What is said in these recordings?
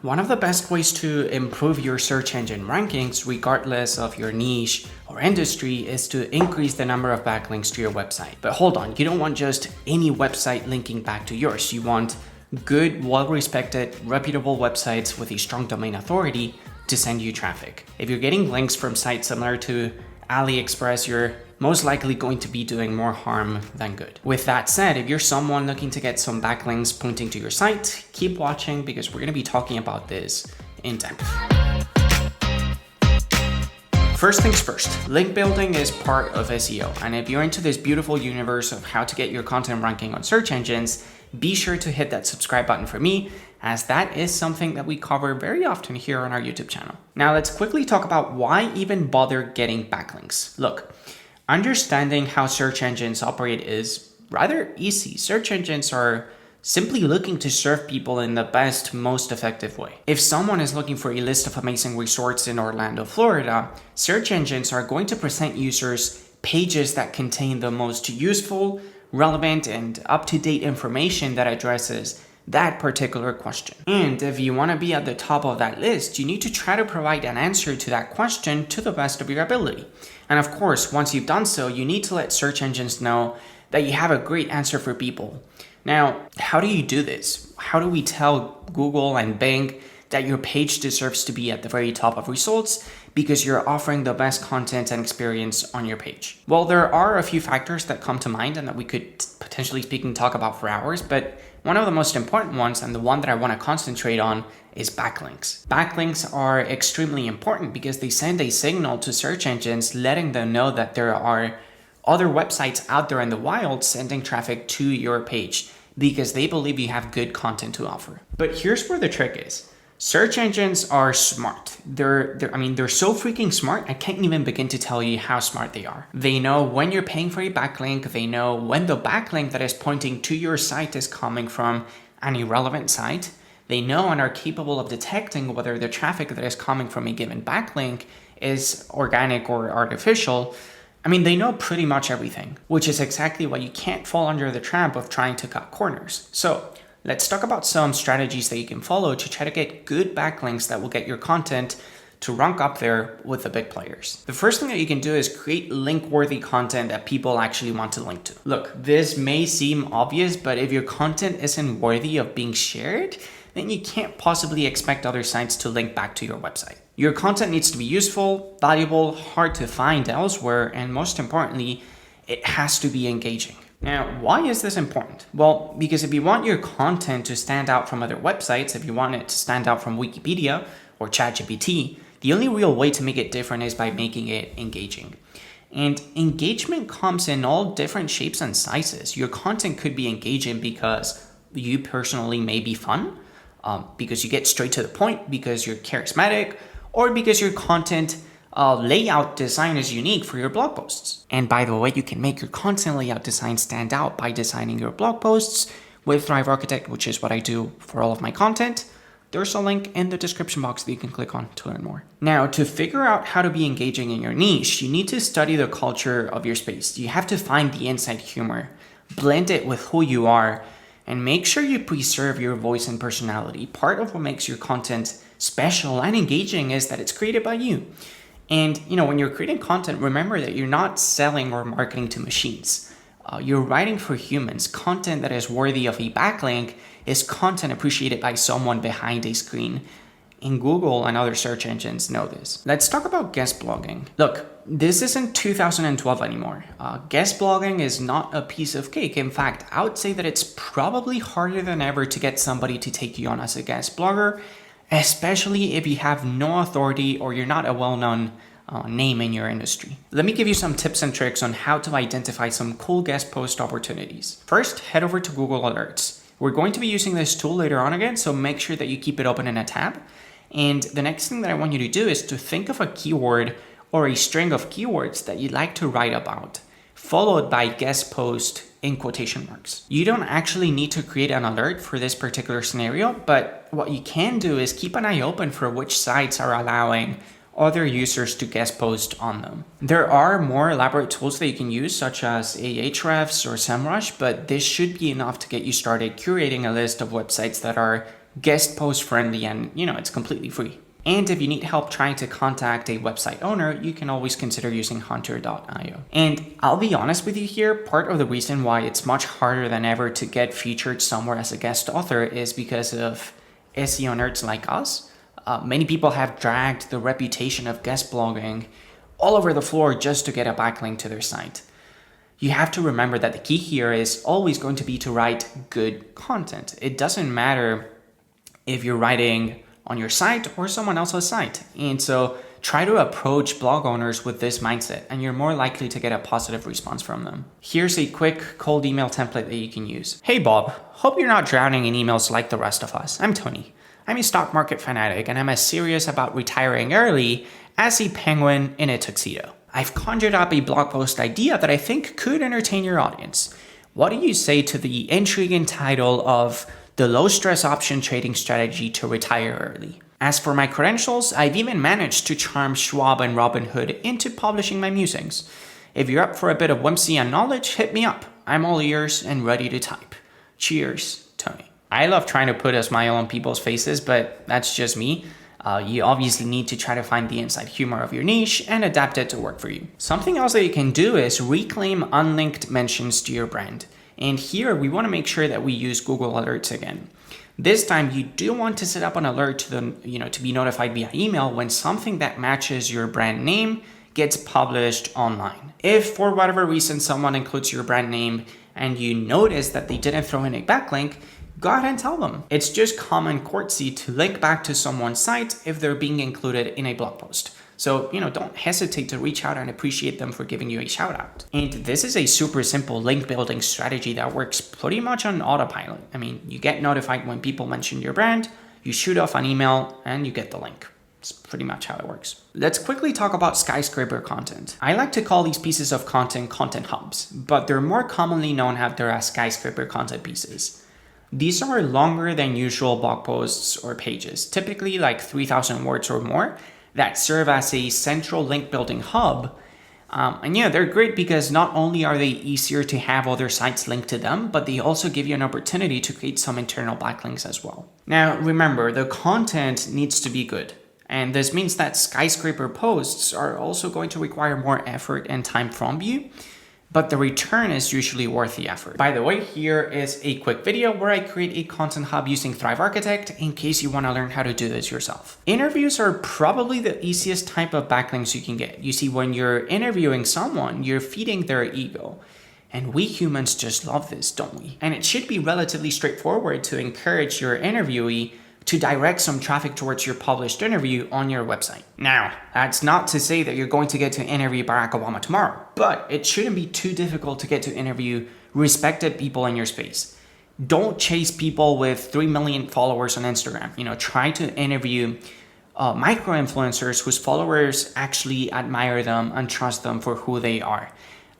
One of the best ways to improve your search engine rankings, regardless of your niche or industry, is to increase the number of backlinks to your website. But hold on, you don't want just any website linking back to yours. You want good, well-respected, reputable websites with a strong domain authority to send you traffic. If you're getting links from sites similar to AliExpress, you're most likely going to be doing more harm than good. With that said, if you're someone looking to get some backlinks pointing to your site, keep watching because we're going to be talking about this in depth. First things first, link building is part of SEO. And if you're into this beautiful universe of how to get your content ranking on search engines, be sure to hit that subscribe button for me, as that is something that we cover very often here on our YouTube channel. Now let's quickly talk about why even bother getting backlinks. Look, understanding how search engines operate is rather easy. Search engines are simply looking to serve people in the best, most effective way. If someone is looking for a list of amazing resorts in Orlando, Florida, search engines are going to present users pages that contain the most useful, relevant, and up-to-date information that addresses that particular question. And if you want to be at the top of that list, you need to try to provide an answer to that question to the best of your ability. And of course, once you've done so, you need to let search engines know that you have a great answer for people. Now, how do you do this? How do we tell Google and Bing that your page deserves to be at the very top of results because you're offering the best content and experience on your page? Well, there are a few factors that come to mind and that we could potentially speaking talk about for hours, but one of the most important ones, and the one that I want to concentrate on, is backlinks. Backlinks are extremely important because they send a signal to search engines letting them know that there are other websites out there in the wild sending traffic to your page because they believe you have good content to offer. But here's where the trick is. Search engines are smart. They're so freaking smart, I can't even begin to tell you how smart they are. They know when you're paying for a backlink, they know when the backlink that is pointing to your site is coming from an irrelevant site. They know and are capable of detecting whether the traffic that is coming from a given backlink is organic or artificial. They know pretty much everything, which is exactly why you can't fall under the trap of trying to cut corners. So let's talk about some strategies that you can follow to try to get good backlinks that will get your content to rank up there with the big players. The first thing that you can do is create link-worthy content that people actually want to link to. Look, this may seem obvious, but if your content isn't worthy of being shared, then you can't possibly expect other sites to link back to your website. Your content needs to be useful, valuable, hard to find elsewhere, and most importantly, it has to be engaging. Now, why is this important? Well, because if you want your content to stand out from other websites, if you want it to stand out from Wikipedia or ChatGPT, the only real way to make it different is by making it engaging. And engagement comes in all different shapes and sizes. Your content could be engaging because you personally may be fun, because you get straight to the point, because you're charismatic, or because your content layout design is unique for your blog posts. And by the way, you can make your content layout design stand out by designing your blog posts with Thrive Architect, which is what I do for all of my content. There's a link in the description box that you can click on to learn more. Now, to figure out how to be engaging in your niche, you need to study the culture of your space. You have to find the inside humor, blend it with who you are, and make sure you preserve your voice and personality. Part of what makes your content special and engaging is that it's created by you. And when you're creating content, remember that you're not selling or marketing to machines. You're writing for humans. Content that is worthy of a backlink is content appreciated by someone behind a screen. And Google and other search engines know this. Let's talk about guest blogging. Look, this isn't 2012 anymore. Guest blogging is not a piece of cake. In fact, I would say that it's probably harder than ever to get somebody to take you on as a guest blogger, especially if you have no authority or you're not a well-known name in your industry. Let me give you some tips and tricks on how to identify some cool guest post opportunities. First, head over to Google Alerts. We're going to be using this tool later on again, so make sure that you keep it open in a tab. And the next thing that I want you to do is to think of a keyword or a string of keywords that you'd like to write about, followed by guest post in quotation marks. You don't actually need to create an alert for this particular scenario, but what you can do is keep an eye open for which sites are allowing other users to guest post on them. There are more elaborate tools that you can use, such as Ahrefs or SEMrush, but this should be enough to get you started curating a list of websites that are guest post friendly, and it's completely free. And if you need help trying to contact a website owner, you can always consider using hunter.io. And I'll be honest with you here, part of the reason why it's much harder than ever to get featured somewhere as a guest author is because of SEO nerds like us. Many people have dragged the reputation of guest blogging all over the floor just to get a backlink to their site. You have to remember that the key here is always going to be to write good content. It doesn't matter if you're writing on your site or someone else's site. And so try to approach blog owners with this mindset, and you're more likely to get a positive response from them. Here's a quick cold email template that you can use. Hey Bob, hope you're not drowning in emails like the rest of us. I'm Tony. I'm a stock market fanatic, and I'm as serious about retiring early as a penguin in a tuxedo. I've conjured up a blog post idea that I think could entertain your audience. What do you say to the intriguing title of The Low Stress Option Trading Strategy to Retire Early? As for my credentials, I've even managed to charm Schwab and Robinhood into publishing my musings. If you're up for a bit of whimsy and knowledge, hit me up. I'm all ears and ready to type. Cheers, Tony. I love trying to put a smile on people's faces, but that's just me. You obviously need to try to find the inside humor of your niche and adapt it to work for you. Something else that you can do is reclaim unlinked mentions to your brand. And here we want to make sure that we use Google Alerts again. This time you do want to set up an alert to them, to be notified via email when something that matches your brand name gets published online. If for whatever reason someone includes your brand name and you notice that they didn't throw in a backlink, go ahead and tell them. It's just common courtesy to link back to someone's site if they're being included in a blog post. So, don't hesitate to reach out and appreciate them for giving you a shout out. And this is a super simple link building strategy that works pretty much on autopilot. You get notified when people mention your brand, you shoot off an email, and you get the link. It's pretty much how it works. Let's quickly talk about Skyscraper Content. I like to call these pieces of content hubs, but they're more commonly known out there as Skyscraper Content pieces. These are longer than usual blog posts or pages, typically like 3,000 words or more, that serve as a central link building hub. They're great because not only are they easier to have other sites linked to them, but they also give you an opportunity to create some internal backlinks as well. Now, remember, the content needs to be good. And this means that Skyscraper posts are also going to require more effort and time from you, but the return is usually worth the effort. By the way, here is a quick video where I create a content hub using Thrive Architect in case you want to learn how to do this yourself. Interviews are probably the easiest type of backlinks you can get. You see, when you're interviewing someone, you're feeding their ego. And we humans just love this, don't we? And it should be relatively straightforward to encourage your interviewee to direct some traffic towards your published interview on your website. Now, that's not to say that you're going to get to interview Barack Obama tomorrow, but it shouldn't be too difficult to get to interview respected people in your space. Don't chase people with 3 million followers on Instagram. Try to interview micro-influencers whose followers actually admire them and trust them for who they are.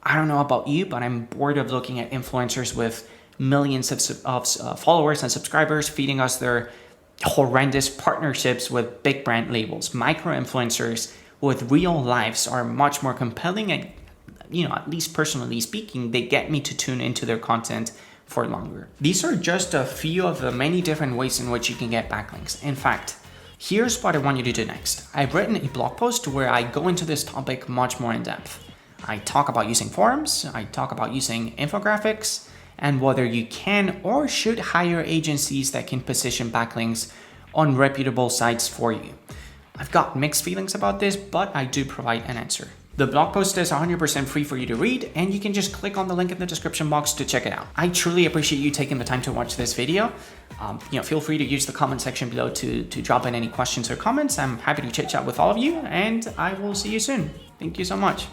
I don't know about you, but I'm bored of looking at influencers with millions of followers and subscribers feeding us their horrendous partnerships with big brand labels. Micro-influencers with real lives are much more compelling, and at least personally speaking, they get me to tune into their content for longer. These are just a few of the many different ways in which you can get backlinks. In fact, here's what I want you to do next. I've written a blog post where I go into this topic much more in depth. I talk about using forums, I talk about using infographics, and whether you can or should hire agencies that can position backlinks on reputable sites for you. I've got mixed feelings about this, but I do provide an answer. The blog post is 100% free for you to read, and you can just click on the link in the description box to check it out. I truly appreciate you taking the time to watch this video. Feel free to use the comment section below to drop in any questions or comments. I'm happy to chit chat with all of you, and I will see you soon. Thank you so much.